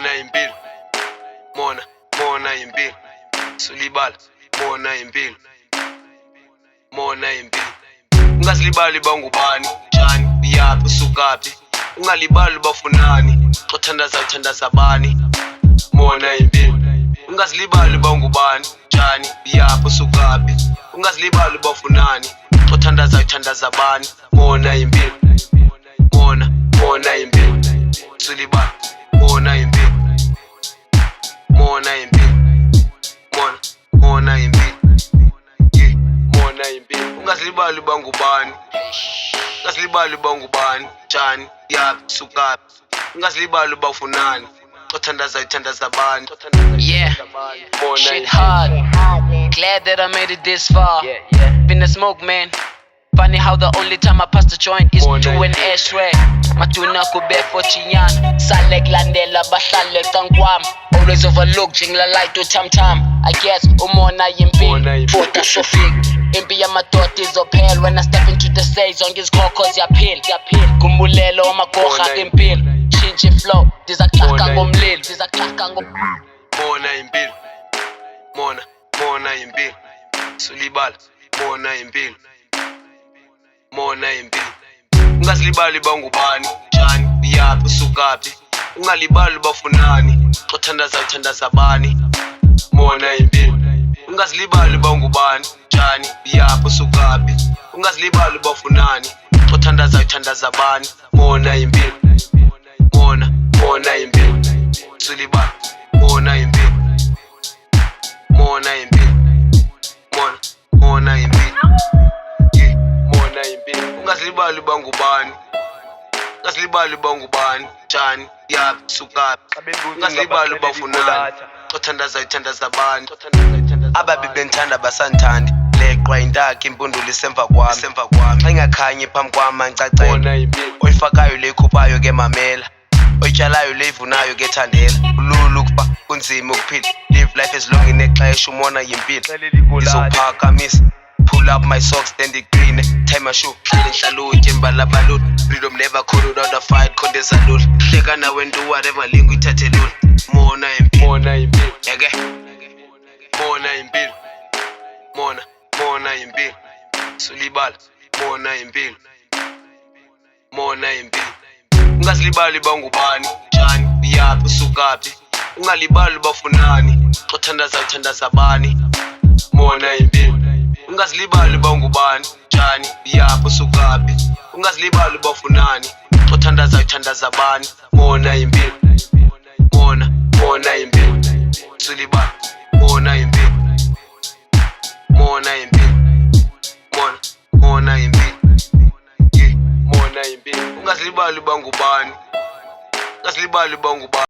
Mona impilo, Mona impilo, sulibala, Mona impilo, Mona impilo. Ungasilibali bangubani, njani, yaphi, usukaphi. Ungalibali bafunani, xothandaza bani, Mona impilo. Ungasilibali bangubani, njani, yaphi, usukaphi. Ungasilibali bafunani, xothandaza bani, Mona impilo, Mona impilo, sulibala, Mona impilo, Mona impilo, Mona impilo, yeah, Mona impilo. Ungasilibali bangubani, ungasilibali bangubani, njani, yaphi, usukaphi. Ungasilibali bafunani, xothandaza bani, Yeah, Mona shit impilo. hard. Glad that I made it this far. Been a smoke, man. Funny how the only time I pass the joint is to an ashtray. Matuna ko for chinyana. Salek landela bahlale kangwam. Always overlooked jingla light to tam. I guess umona yimpi. Fota sofik. Impi ya madoti zophel. When I step into the stage on his cause yapil. Kumbulelo amagoha impil. Change flow. Dizakaka ngomlil. Mona impilo, Mona impilo, sulibala, Mona impilo, Mona impilo. Ungasilibali bangubani, njani, yaphi, usukaphi. Ungalibali bafunani, xothandaza bani, Mona impilo. Ungasilibali bangubani, njani, yaphi, usukaphi. Ungasilibali bafunani, xothandaza bani, Mona impilo, Mona impilo, sulibala, Mona impilo, Mona impilo, Mona impilo, yeah, Mona impilo. Ungasilibali bangubani, ungasilibali bangubani, njani, yaphi, usukaphi. Ungasilibali bafunani, xothandaza bani. Ababi bengithanda basandithandi, leqwa intakha impundulo isemva kwami. Engakhanyi phambi kwami angicacele, oyifakayo leyikhuphayo ke mamela, oyitshalayo leyivunayo ke thandela. Ulula ukuba kunzima ukuphila, live life as long inexesha, umona yimpilo. Ngizophakamisa, pull up my socks then ndigcine, tie my shoe, hlalutye imbalabalula. Freedom never call without a fight, khondeza lula. Hleka nawe do whatever, lingo ithathe lula. Mona impilo, yeke, Mona impilo, Mona impilo, sulibala, Mona impilo, Mona impilo. Ungasilibali bangubani, njani, yaphi, usukaphi. Ungalibali bafunani, xothandaza bani, Mona impilo. Ungasilibali bangubani, njani, yaphi, usukaphi. Ungasilibali bafunani, xothandaza bani, Mona impilo, Mona impilo, sulibala, Mona impilo, Mona impilo, Mona impilo, yeah, Mona impilo. Ungasilibali bangubani, ungasilibali bangubani.